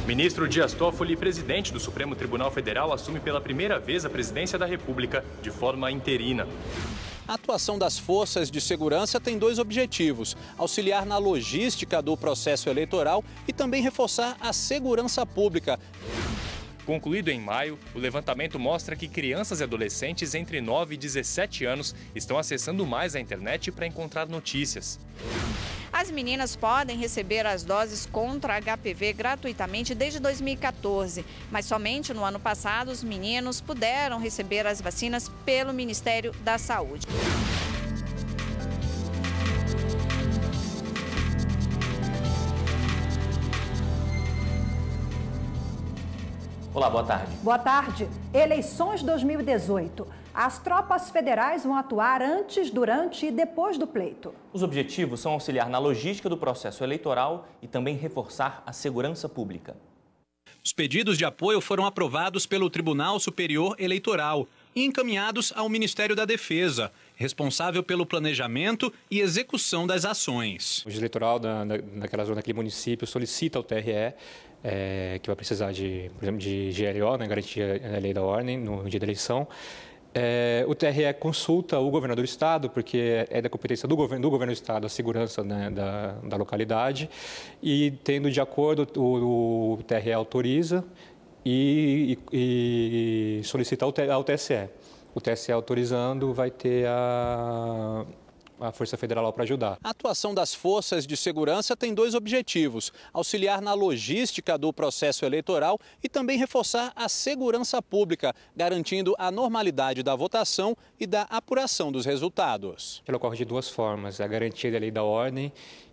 Ministro Dias Toffoli, presidente do Supremo Tribunal Federal, assume pela primeira vez a presidência da República de forma interina. A atuação das forças de segurança tem dois objetivos: auxiliar na logística do processo eleitoral e também reforçar a segurança pública. Concluído em maio, o levantamento mostra que crianças e adolescentes entre 9 e 17 anos estão acessando mais a internet para encontrar notícias. As meninas podem receber as doses contra HPV gratuitamente desde 2014, mas somente no ano passado os meninos puderam receber as vacinas pelo Ministério da Saúde. Olá, boa tarde. Boa tarde. Eleições 2018. As tropas federais vão atuar antes, durante e depois do pleito. Os objetivos são auxiliar na logística do processo eleitoral e também reforçar a segurança pública. Os pedidos de apoio foram aprovados pelo Tribunal Superior Eleitoral e encaminhados ao Ministério da Defesa, responsável pelo planejamento e execução das ações. O juiz eleitoral naquela zona, naquele município, solicita ao TRE que vai precisar por exemplo, de GLO, né, garantia da lei da ordem, no dia da eleição. O TRE consulta o governador do estado, porque é da competência do governo do estado a segurança, né, da localidade, e tendo de acordo, o TRE autoriza e solicita ao TSE. O TSE autorizando vai ter a Força Federal para ajudar. A atuação das forças de segurança tem dois objetivos: auxiliar na logística do processo eleitoral e também reforçar a segurança pública, garantindo a normalidade da votação e da apuração dos resultados. Ela ocorre de duas formas: a garantia da lei da ordem,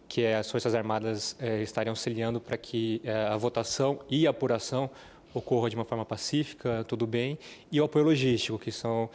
que é as Forças Armadas estarem auxiliando para que a votação e a apuração ocorra de uma forma pacífica, tudo bem, e o apoio logístico, que são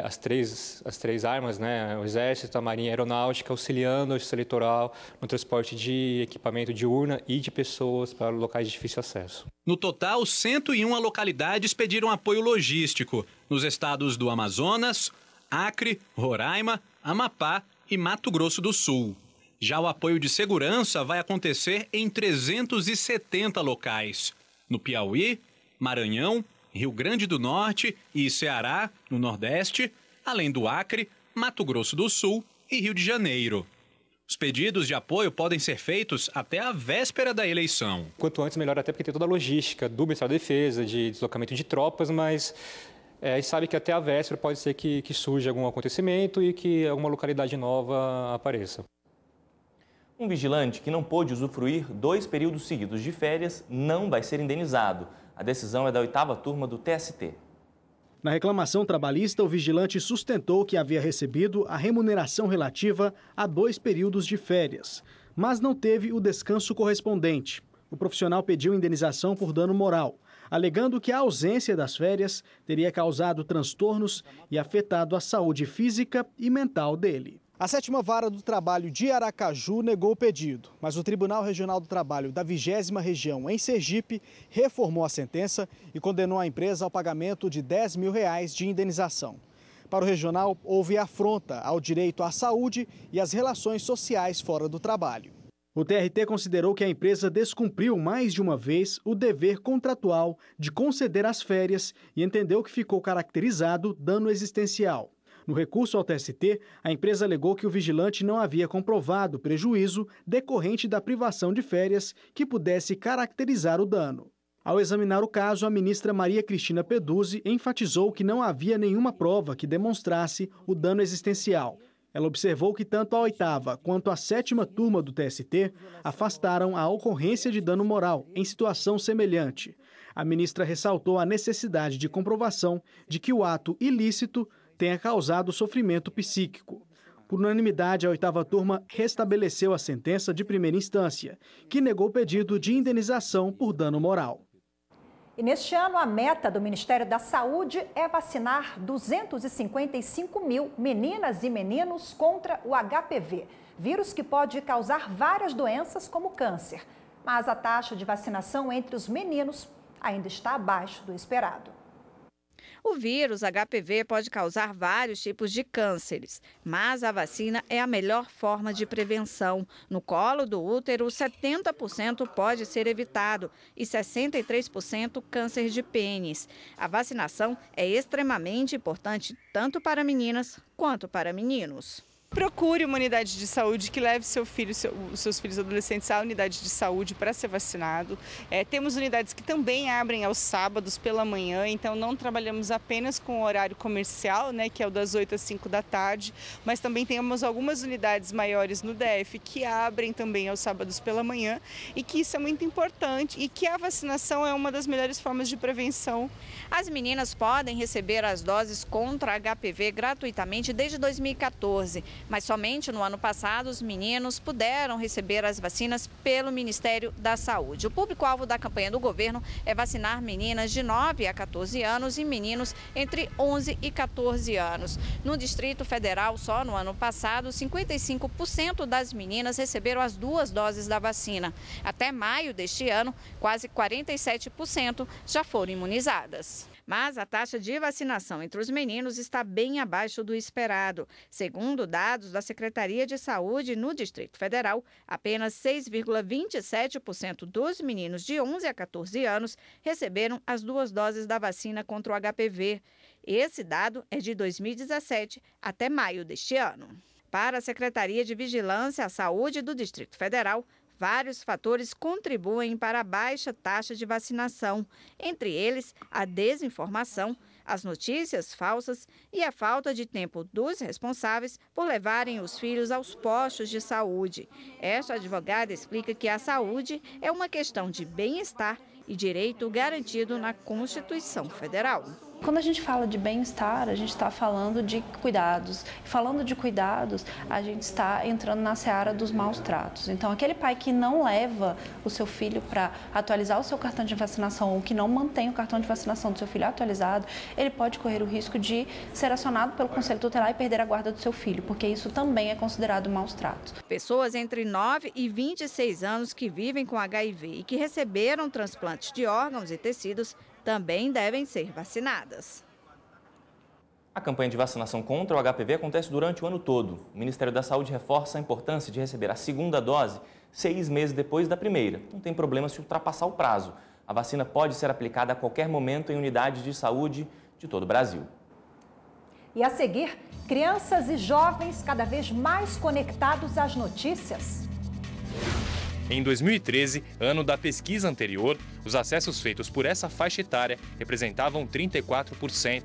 as três armas, né? O Exército, a Marinha e a Aeronáutica, auxiliando a justiça eleitoral no transporte de equipamento de urna e de pessoas para locais de difícil acesso. No total, 101 localidades pediram apoio logístico nos estados do Amazonas, Acre, Roraima, Amapá e Mato Grosso do Sul. Já o apoio de segurança vai acontecer em 370 locais, no Piauí, Maranhão, Rio Grande do Norte e Ceará, no Nordeste, além do Acre, Mato Grosso do Sul e Rio de Janeiro. Os pedidos de apoio podem ser feitos até a véspera da eleição. Quanto antes, melhor, até porque tem toda a logística do Ministério da Defesa, de deslocamento de tropas, mas a gente sabe que até a véspera pode ser que surja algum acontecimento e que alguma localidade nova apareça. Um vigilante que não pôde usufruir 2 períodos seguidos de férias não vai ser indenizado. A decisão é da 8ª turma do TST. Na reclamação trabalhista, o vigilante sustentou que havia recebido a remuneração relativa a 2 períodos de férias, mas não teve o descanso correspondente. O profissional pediu indenização por dano moral, alegando que a ausência das férias teria causado transtornos e afetado a saúde física e mental dele. A 7ª Vara do Trabalho de Aracaju negou o pedido, mas o Tribunal Regional do Trabalho da 20ª Região, em Sergipe, reformou a sentença e condenou a empresa ao pagamento de R$10 mil de indenização. Para o regional, houve afronta ao direito à saúde e às relações sociais fora do trabalho. O TRT considerou que a empresa descumpriu mais de uma vez o dever contratual de conceder as férias e entendeu que ficou caracterizado dano existencial. No recurso ao TST, a empresa alegou que o vigilante não havia comprovado prejuízo decorrente da privação de férias que pudesse caracterizar o dano. Ao examinar o caso, a ministra Maria Cristina Peduzzi enfatizou que não havia nenhuma prova que demonstrasse o dano existencial. Ela observou que tanto a 8ª quanto a 7ª turma do TST afastaram a ocorrência de dano moral em situação semelhante. A ministra ressaltou a necessidade de comprovação de que o ato ilícito tenha causado sofrimento psíquico. Por unanimidade, a 8ª turma restabeleceu a sentença de primeira instância, que negou o pedido de indenização por dano moral. E neste ano, a meta do Ministério da Saúde é vacinar 255 mil meninas e meninos contra o HPV, vírus que pode causar várias doenças como câncer. Mas a taxa de vacinação entre os meninos ainda está abaixo do esperado. O vírus HPV pode causar vários tipos de cânceres, mas a vacina é a melhor forma de prevenção. No colo do útero, 70% pode ser evitado e 63% câncer de pênis. A vacinação é extremamente importante tanto para meninas quanto para meninos. Procure uma unidade de saúde que leve seu filho, os seus filhos adolescentes à unidade de saúde para ser vacinado. Temos unidades que também abrem aos sábados pela manhã, então não trabalhamos apenas com o horário comercial, né, que é o das 8 às 5 da tarde, mas também temos algumas unidades maiores no DF que abrem também aos sábados pela manhã e que isso é muito importante e que a vacinação é uma das melhores formas de prevenção. As meninas podem receber as doses contra HPV gratuitamente desde 2014. Mas somente no ano passado os meninos puderam receber as vacinas pelo Ministério da Saúde. O público-alvo da campanha do governo é vacinar meninas de 9 a 14 anos e meninos entre 11 e 14 anos. No Distrito Federal, só no ano passado, 55% das meninas receberam as 2 doses da vacina. Até maio deste ano, quase 47% já foram imunizadas. Mas a taxa de vacinação entre os meninos está bem abaixo do esperado. Segundo dados da Secretaria de Saúde no Distrito Federal, apenas 6,27% dos meninos de 11 a 14 anos receberam as 2 doses da vacina contra o HPV. Esse dado é de 2017 até maio deste ano. Para a Secretaria de Vigilância à Saúde do Distrito Federal, vários fatores contribuem para a baixa taxa de vacinação, entre eles a desinformação, as notícias falsas e a falta de tempo dos responsáveis por levarem os filhos aos postos de saúde. Esta advogada explica que a saúde é uma questão de bem-estar e direito garantido na Constituição Federal. Quando a gente fala de bem-estar, a gente está falando de cuidados. Falando de cuidados, a gente está entrando na seara dos maus tratos. Então, aquele pai que não leva o seu filho para atualizar o seu cartão de vacinação ou que não mantém o cartão de vacinação do seu filho atualizado, ele pode correr o risco de ser acionado pelo Conselho Tutelar e perder a guarda do seu filho, porque isso também é considerado maus tratos. Pessoas entre 9 e 26 anos que vivem com HIV e que receberam transplantes de órgãos e tecidos também devem ser vacinadas. A campanha de vacinação contra o HPV acontece durante o ano todo. O Ministério da Saúde reforça a importância de receber a segunda dose 6 meses depois da primeira. Não tem problema se ultrapassar o prazo. A vacina pode ser aplicada a qualquer momento em unidades de saúde de todo o Brasil. E a seguir, crianças e jovens cada vez mais conectados às notícias. Em 2013, ano da pesquisa anterior, os acessos feitos por essa faixa etária representavam 34%.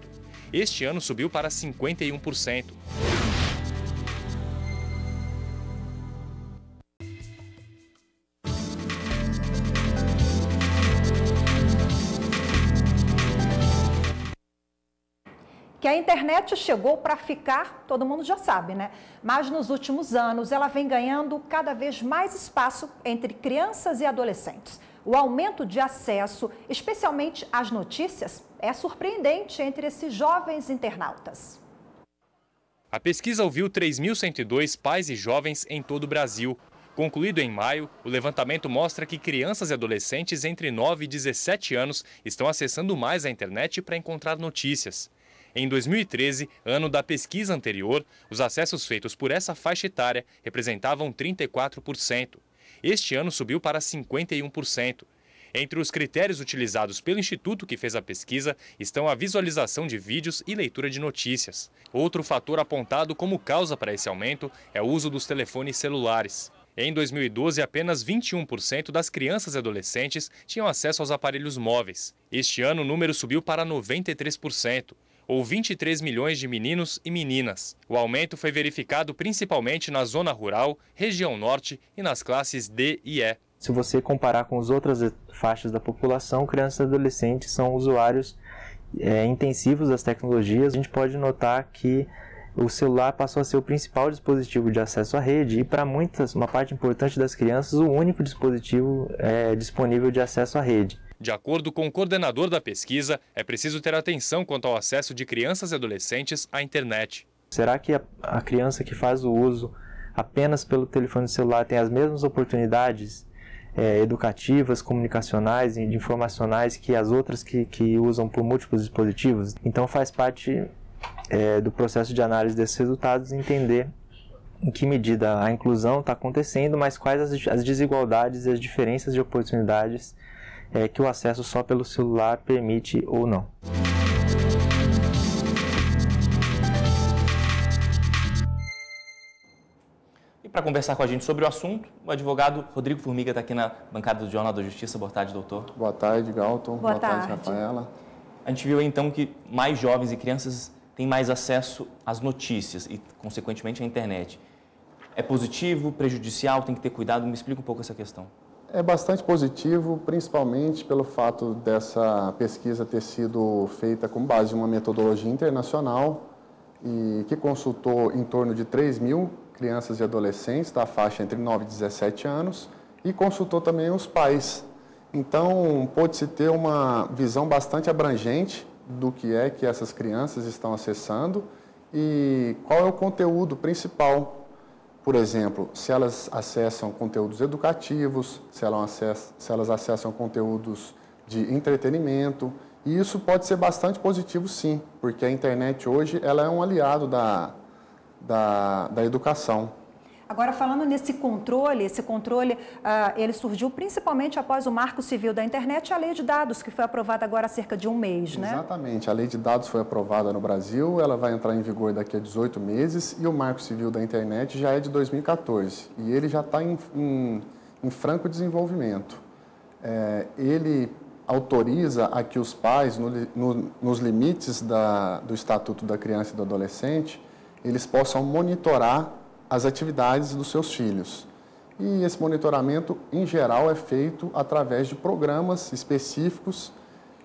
Este ano subiu para 51%. Que a internet chegou para ficar, todo mundo já sabe, né? Mas nos últimos anos ela vem ganhando cada vez mais espaço entre crianças e adolescentes. O aumento de acesso, especialmente às notícias, é surpreendente entre esses jovens internautas. A pesquisa ouviu 3.102 pais e jovens em todo o Brasil. Concluído em maio, o levantamento mostra que crianças e adolescentes entre 9 e 17 anos estão acessando mais a internet para encontrar notícias. Em 2013, ano da pesquisa anterior, os acessos feitos por essa faixa etária representavam 34%. Este ano subiu para 51%. Entre os critérios utilizados pelo instituto que fez a pesquisa estão a visualização de vídeos e leitura de notícias. Outro fator apontado como causa para esse aumento é o uso dos telefones celulares. Em 2012, apenas 21% das crianças e adolescentes tinham acesso aos aparelhos móveis. Este ano, o número subiu para 93%. Ou 23 milhões de meninos e meninas. O aumento foi verificado principalmente na zona rural, região norte e nas classes D e E. Se você comparar com as outras faixas da população, crianças e adolescentes são usuários intensivos das tecnologias. A gente pode notar que o celular passou a ser o principal dispositivo de acesso à rede e para uma parte importante das crianças, o único dispositivo disponível de acesso à rede. De acordo com o coordenador da pesquisa, é preciso ter atenção quanto ao acesso de crianças e adolescentes à internet. Será que a criança que faz o uso apenas pelo telefone celular tem as mesmas oportunidades educativas, comunicacionais e informacionais que as outras que usam por múltiplos dispositivos. Então faz parte do processo de análise desses resultados entender em que medida a inclusão está acontecendo, mas quais as desigualdades e as diferenças de oportunidades que o acesso só pelo celular permite ou não. E para conversar com a gente sobre o assunto, o advogado Rodrigo Formiga está aqui na bancada do Jornal da Justiça. Boa tarde, doutor. Boa tarde, Galton. Boa tarde, Rafaela. A gente viu então que mais jovens e crianças têm mais acesso às notícias e, consequentemente, à internet. É positivo, prejudicial, tem que ter cuidado? Me explica um pouco essa questão. É bastante positivo, principalmente pelo fato dessa pesquisa ter sido feita com base em uma metodologia internacional e que consultou em torno de 3 mil crianças e adolescentes da faixa entre 9 e 17 anos e consultou também os pais. Então, pôde-se ter uma visão bastante abrangente do que é que essas crianças estão acessando e qual é o conteúdo principal. Por exemplo, se elas acessam conteúdos educativos, se elas acessam conteúdos de entretenimento, e isso pode ser bastante positivo sim, porque a internet hoje ela é um aliado da educação. Agora, falando nesse controle, ele surgiu principalmente após o Marco Civil da Internet e a Lei de Dados, que foi aprovada agora há cerca de um mês, né? Exatamente. A Lei de Dados foi aprovada no Brasil, ela vai entrar em vigor daqui a 18 meses e o Marco Civil da Internet já é de 2014 e ele já está em franco desenvolvimento. Ele autoriza a que os pais, nos limites do Estatuto da Criança e do Adolescente, eles possam monitorar as atividades dos seus filhos. E esse monitoramento, em geral, é feito através de programas específicos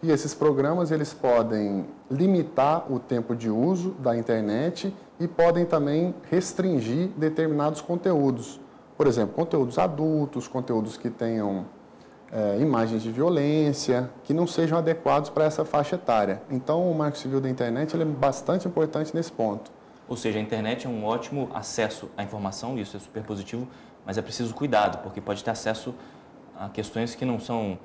e esses programas eles podem limitar o tempo de uso da internet e podem também restringir determinados conteúdos. Por exemplo, conteúdos adultos, conteúdos que tenham imagens de violência, que não sejam adequados para essa faixa etária. Então, o Marco Civil da Internet ele é bastante importante nesse ponto. Ou seja, a internet é um ótimo acesso à informação, isso é super positivo, mas é preciso cuidado, porque pode ter acesso a questões que não são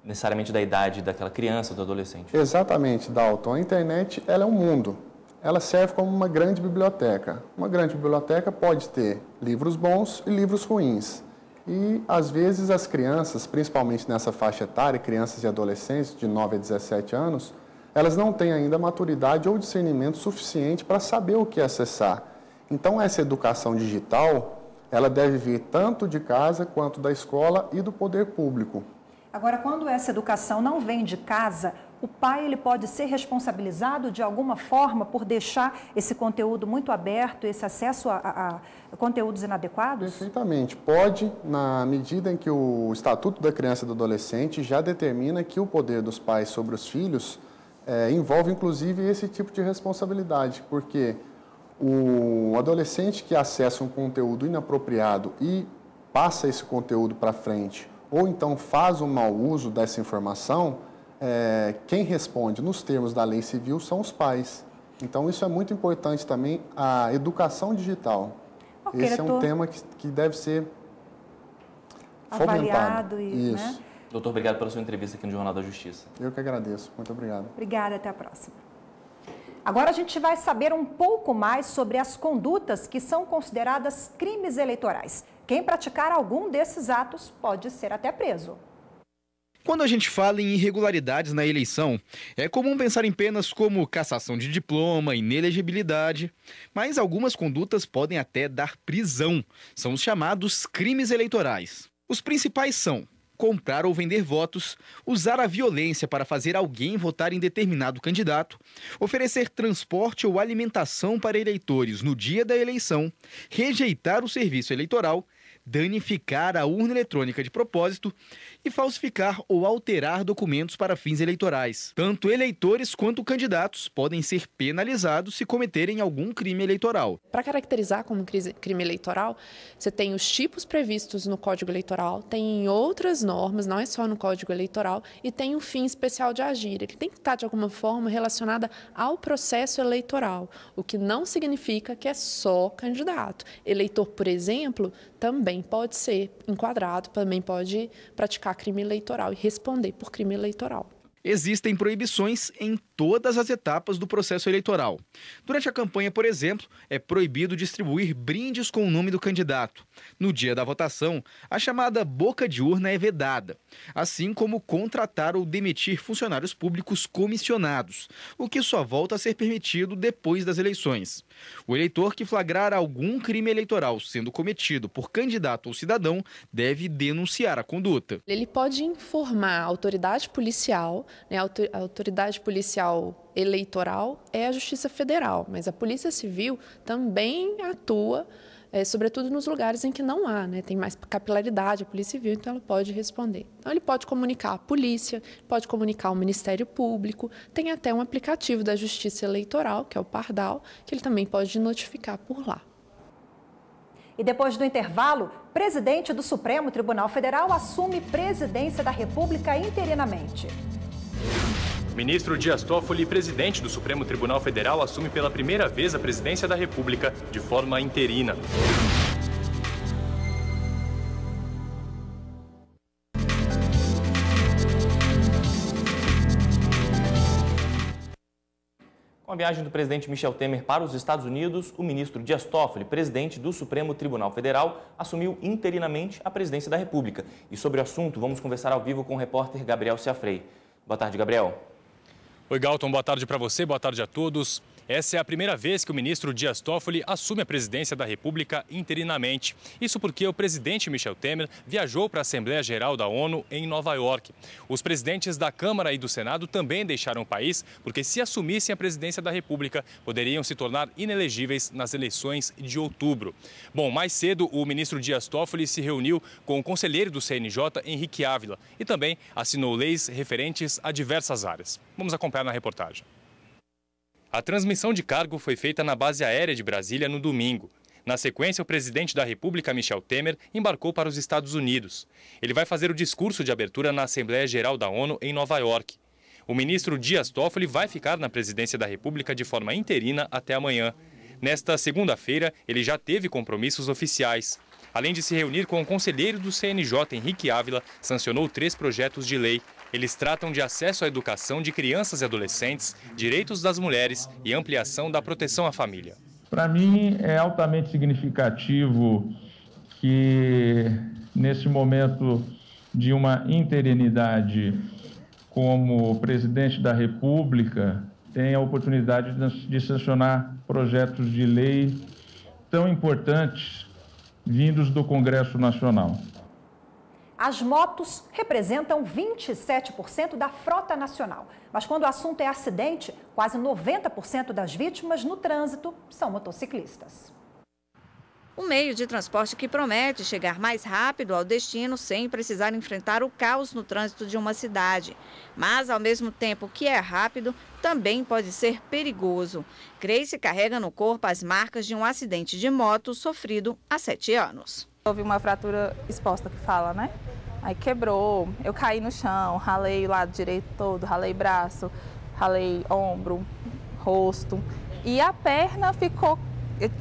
necessariamente da idade daquela criança, do adolescente. Exatamente, Dalton. A internet ela é um mundo. Ela serve como uma grande biblioteca. Uma grande biblioteca pode ter livros bons e livros ruins. E, às vezes, as crianças, principalmente nessa faixa etária, crianças e adolescentes de 9 a 17 anos, elas não têm ainda maturidade ou discernimento suficiente para saber o que acessar. Então, essa educação digital, ela deve vir tanto de casa quanto da escola e do poder público. Agora, quando essa educação não vem de casa, o pai ele pode ser responsabilizado de alguma forma por deixar esse conteúdo muito aberto, esse acesso a conteúdos inadequados? Perfeitamente. Pode, na medida em que o Estatuto da Criança e do Adolescente já determina que o poder dos pais sobre os filhos envolve, inclusive, esse tipo de responsabilidade, porque o adolescente que acessa um conteúdo inapropriado e passa esse conteúdo para frente, ou então faz um mau uso dessa informação, quem responde nos termos da lei civil são os pais. Então, isso é muito importante também, a educação digital. Esse é um tema que deve ser avaliado fomentado. Isso. Né? Doutor, obrigado pela sua entrevista aqui no Jornal da Justiça. Eu que agradeço. Muito obrigado. Obrigada, até a próxima. Agora a gente vai saber um pouco mais sobre as condutas que são consideradas crimes eleitorais. Quem praticar algum desses atos pode ser até preso. Quando a gente fala em irregularidades na eleição, é comum pensar em penas como cassação de diploma, inelegibilidade, mas algumas condutas podem até dar prisão. São os chamados crimes eleitorais. Os principais são comprar ou vender votos, usar a violência para fazer alguém votar em determinado candidato, oferecer transporte ou alimentação para eleitores no dia da eleição, rejeitar o serviço eleitoral, danificar a urna eletrônica de propósito e falsificar ou alterar documentos para fins eleitorais. Tanto eleitores quanto candidatos podem ser penalizados se cometerem algum crime eleitoral. Para caracterizar como crime eleitoral, você tem os tipos previstos no Código Eleitoral, tem em outras normas, não é só no Código Eleitoral, e tem um fim especial de agir. Ele tem que estar, de alguma forma, relacionado ao processo eleitoral, o que não significa que é só candidato. Eleitor, por exemplo, também também pode ser enquadrado, também pode praticar crime eleitoral e responder por crime eleitoral. Existem proibições em todas as etapas do processo eleitoral. Durante a campanha, por exemplo, é proibido distribuir brindes com o nome do candidato. No dia da votação, a chamada boca de urna é vedada, assim como contratar ou demitir funcionários públicos comissionados, o que só volta a ser permitido depois das eleições. O eleitor que flagrar algum crime eleitoral sendo cometido por candidato ou cidadão deve denunciar a conduta. Ele pode informar a autoridade policial, né? A autoridade policial eleitoral é a Justiça Federal, mas a Polícia Civil também atua, sobretudo nos lugares em que não há, né? Tem mais capilaridade a Polícia Civil, então ela pode responder. Então ele pode comunicar a polícia, pode comunicar o Ministério Público, tem até um aplicativo da Justiça Eleitoral, que é o Pardal, que ele também pode notificar por lá. E depois do intervalo, presidente do Supremo Tribunal Federal assume presidência da República interinamente. O ministro Dias Toffoli, presidente do Supremo Tribunal Federal, assume pela primeira vez a presidência da República de forma interina. Com a viagem do presidente Michel Temer para os Estados Unidos, o ministro Dias Toffoli, presidente do Supremo Tribunal Federal, assumiu interinamente a presidência da República. E sobre o assunto, vamos conversar ao vivo com o repórter Gabriel Ciafrei. Boa tarde, Gabriel. Oi, Galton, boa tarde para você, boa tarde a todos. Essa é a primeira vez que o ministro Dias Toffoli assume a presidência da República interinamente. Isso porque o presidente Michel Temer viajou para a Assembleia Geral da ONU em Nova York. Os presidentes da Câmara e do Senado também deixaram o país porque, se assumissem a presidência da República, poderiam se tornar inelegíveis nas eleições de outubro. Bom, mais cedo, o ministro Dias Toffoli se reuniu com o conselheiro do CNJ, Henrique Ávila, e também assinou leis referentes a diversas áreas. Vamos acompanhar na reportagem. A transmissão de cargo foi feita na base aérea de Brasília no domingo. Na sequência, o presidente da República, Michel Temer, embarcou para os Estados Unidos. Ele vai fazer o discurso de abertura na Assembleia Geral da ONU em Nova York. O ministro Dias Toffoli vai ficar na presidência da República de forma interina até amanhã. Nesta segunda-feira, ele já teve compromissos oficiais. Além de se reunir com o conselheiro do CNJ, Henrique Ávila, sancionou 3 projetos de lei. Eles tratam de acesso à educação de crianças e adolescentes, direitos das mulheres e ampliação da proteção à família. Para mim, é altamente significativo que, nesse momento de uma interinidade como presidente da República, tenha a oportunidade de sancionar projetos de lei tão importantes vindos do Congresso Nacional. As motos representam 27% da frota nacional. Mas quando o assunto é acidente, quase 90% das vítimas no trânsito são motociclistas. Um meio de transporte que promete chegar mais rápido ao destino sem precisar enfrentar o caos no trânsito de uma cidade. Mas, ao mesmo tempo que é rápido, também pode ser perigoso. Grace carrega no corpo as marcas de um acidente de moto sofrido há 7 anos. Houve uma fratura exposta que fala, né? Aí quebrou, eu caí no chão, ralei o lado direito todo, ralei braço, ralei ombro, rosto. E a perna ficou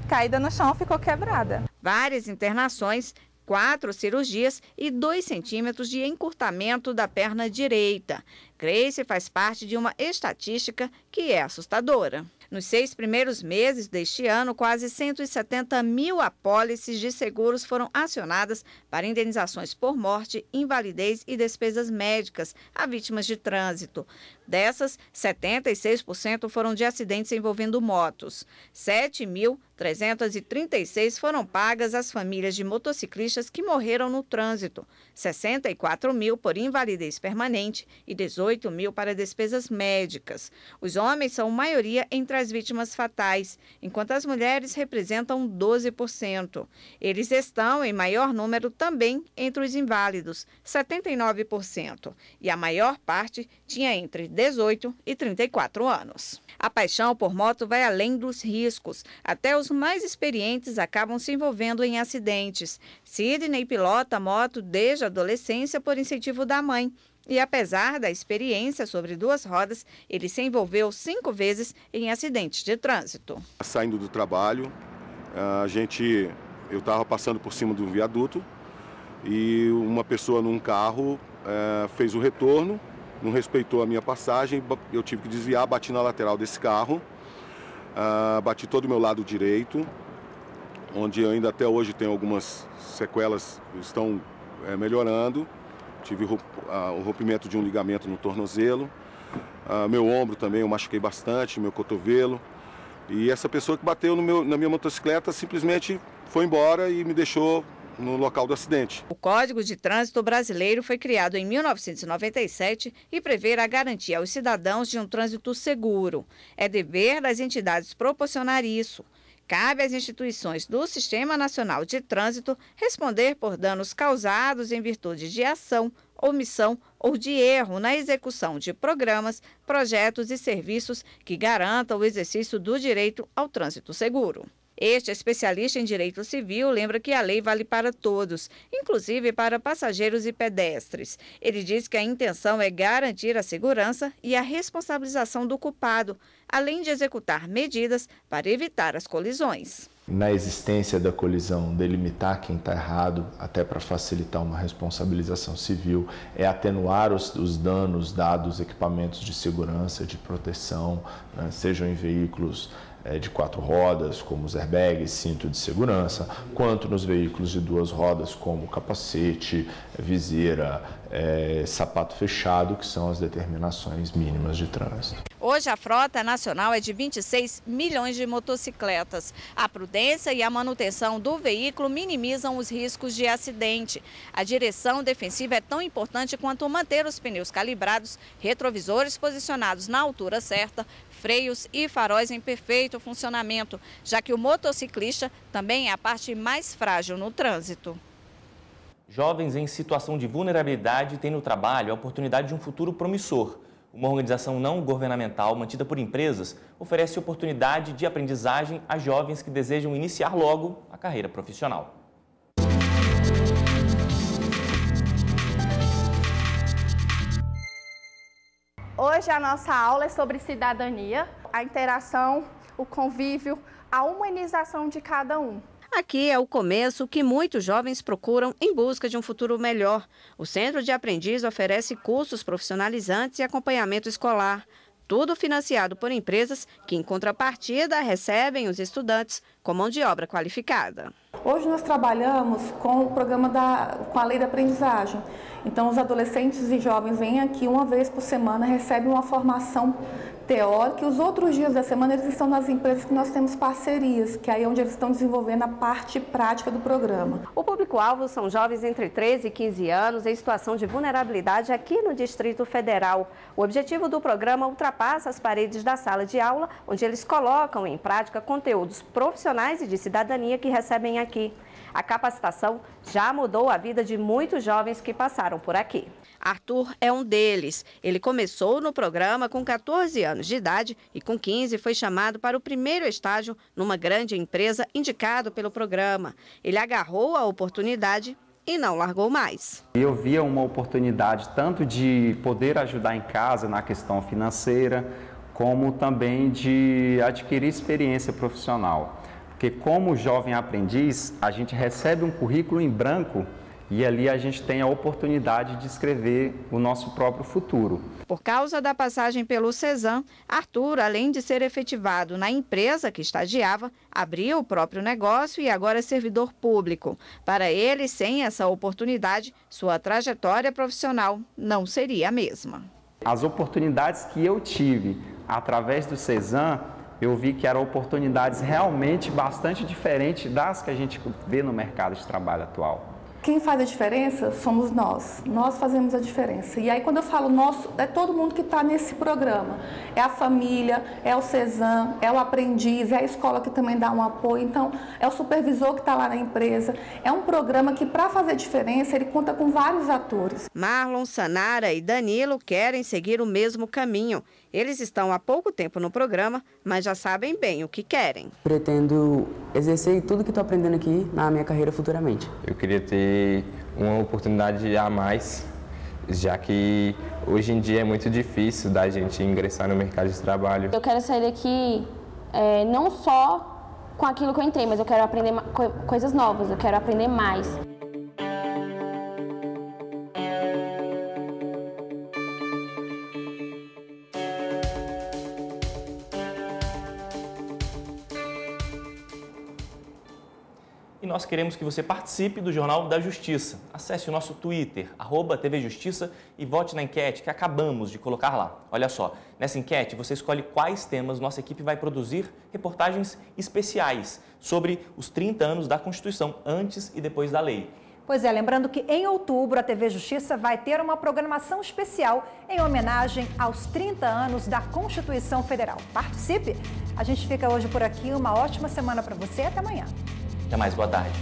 caída no chão, ficou quebrada. Várias internações, 4 cirurgias e 2 centímetros de encurtamento da perna direita. Grace faz parte de uma estatística que é assustadora. Nos 6 primeiros meses deste ano, quase 170 mil apólices de seguros foram acionadas para indenizações por morte, invalidez e despesas médicas a vítimas de trânsito. Dessas, 76% foram de acidentes envolvendo motos. 7.336 foram pagas às famílias de motociclistas que morreram no trânsito, 64 mil por invalidez permanente e 18 mil para despesas médicas. Os homens são maioria entre as vítimas fatais, enquanto as mulheres representam 12%. Eles estão em maior número também entre os inválidos, 79%. E a maior parte tinha entre 18 e 34 anos. A paixão por moto vai além dos riscos. Até os mais experientes acabam se envolvendo em acidentes. Sidney pilota moto desde a adolescência por incentivo da mãe. E apesar da experiência sobre 2 rodas, ele se envolveu 5 vezes em acidentes de trânsito. Saindo do trabalho, a gente eu estava passando por cima do viaduto e uma pessoa num carro fez o retorno, não respeitou a minha passagem, eu tive que desviar, bati na lateral desse carro, bati todo o meu lado direito, onde eu ainda até hoje tenho algumas sequelas, estão melhorando. Tive o rompimento de um ligamento no tornozelo, meu ombro também eu machuquei bastante, meu cotovelo. E essa pessoa que bateu na minha motocicleta simplesmente foi embora e me deixou no local do acidente. O Código de Trânsito Brasileiro foi criado em 1997 e prevê a garantia aos cidadãos de um trânsito seguro. É dever das entidades proporcionar isso. Cabe às instituições do Sistema Nacional de Trânsito responder por danos causados em virtude de ação, omissão ou de erro na execução de programas, projetos e serviços que garantam o exercício do direito ao trânsito seguro. Este especialista em direito civil lembra que a lei vale para todos, inclusive para passageiros e pedestres. Ele diz que a intenção é garantir a segurança e a responsabilização do culpado, além de executar medidas para evitar as colisões. Na existência da colisão, delimitar quem está errado, até para facilitar uma responsabilização civil, é atenuar os danos dados equipamentos de segurança, de proteção, né, sejam em veículos de 4 rodas, como os airbags, cinto de segurança, quanto nos veículos de 2 rodas, como capacete, viseira, sapato fechado, que são as determinações mínimas de trânsito. Hoje a frota nacional é de 26 milhões de motocicletas. A prudência e a manutenção do veículo minimizam os riscos de acidente. A direção defensiva é tão importante quanto manter os pneus calibrados, retrovisores posicionados na altura certa, freios e faróis em perfeito funcionamento, já que o motociclista também é a parte mais frágil no trânsito. Jovens em situação de vulnerabilidade têm no trabalho a oportunidade de um futuro promissor. Uma organização não governamental mantida por empresas oferece oportunidade de aprendizagem a jovens que desejam iniciar logo a carreira profissional. Hoje a nossa aula é sobre cidadania, a interação, o convívio, a humanização de cada um. Aqui é o começo que muitos jovens procuram em busca de um futuro melhor. O Centro de Aprendiz oferece cursos profissionalizantes e acompanhamento escolar. Tudo financiado por empresas que, em contrapartida, recebem os estudantes com mão de obra qualificada. Hoje nós trabalhamos com o programa com a lei da aprendizagem. Então, os adolescentes e jovens vêm aqui uma vez por semana, recebem uma formação teórica e os outros dias da semana eles estão nas empresas que nós temos parcerias, que aí é onde eles estão desenvolvendo a parte prática do programa. O público-alvo são jovens entre 13 e 15 anos em situação de vulnerabilidade aqui no Distrito Federal. O objetivo do programa ultrapassa as paredes da sala de aula, onde eles colocam em prática conteúdos profissionais e de cidadania que recebem aqui. A capacitação já mudou a vida de muitos jovens que passaram por aqui. Arthur é um deles. Ele começou no programa com 14 anos de idade e com 15 foi chamado para o primeiro estágio numa grande empresa indicado pelo programa. Ele agarrou a oportunidade e não largou mais. Eu via uma oportunidade tanto de poder ajudar em casa na questão financeira, como também de adquirir experiência profissional. Porque como jovem aprendiz, a gente recebe um currículo em branco e ali a gente tem a oportunidade de escrever o nosso próprio futuro. Por causa da passagem pelo Cezam, Arthur, além de ser efetivado na empresa que estagiava, abriu o próprio negócio e agora é servidor público. Para ele, sem essa oportunidade, sua trajetória profissional não seria a mesma. As oportunidades que eu tive através do Cezam, eu vi que eram oportunidades realmente bastante diferentes das que a gente vê no mercado de trabalho atual. Quem faz a diferença somos nós. Nós fazemos a diferença. E aí, quando eu falo nós, é todo mundo que está nesse programa. É a família, é o Cezam, é o aprendiz, é a escola que também dá um apoio. Então, é o supervisor que está lá na empresa. É um programa que, para fazer diferença, ele conta com vários atores. Marlon, Sanara e Danilo querem seguir o mesmo caminho. Eles estão há pouco tempo no programa, mas já sabem bem o que querem. Pretendo exercer tudo que estou aprendendo aqui na minha carreira futuramente. Eu queria ter uma oportunidade a mais, já que hoje em dia é muito difícil da gente ingressar no mercado de trabalho. Eu quero sair daqui não só com aquilo que eu entrei, mas eu quero aprender coisas novas, eu quero aprender mais. E nós queremos que você participe do Jornal da Justiça. Acesse o nosso Twitter, @TVJustiça, e vote na enquete que acabamos de colocar lá. Olha só, nessa enquete você escolhe quais temas nossa equipe vai produzir reportagens especiais sobre os 30 anos da Constituição, antes e depois da lei. Pois é, lembrando que em outubro a TV Justiça vai ter uma programação especial em homenagem aos 30 anos da Constituição Federal. Participe! A gente fica hoje por aqui, uma ótima semana para você e até amanhã. Até mais, boa tarde.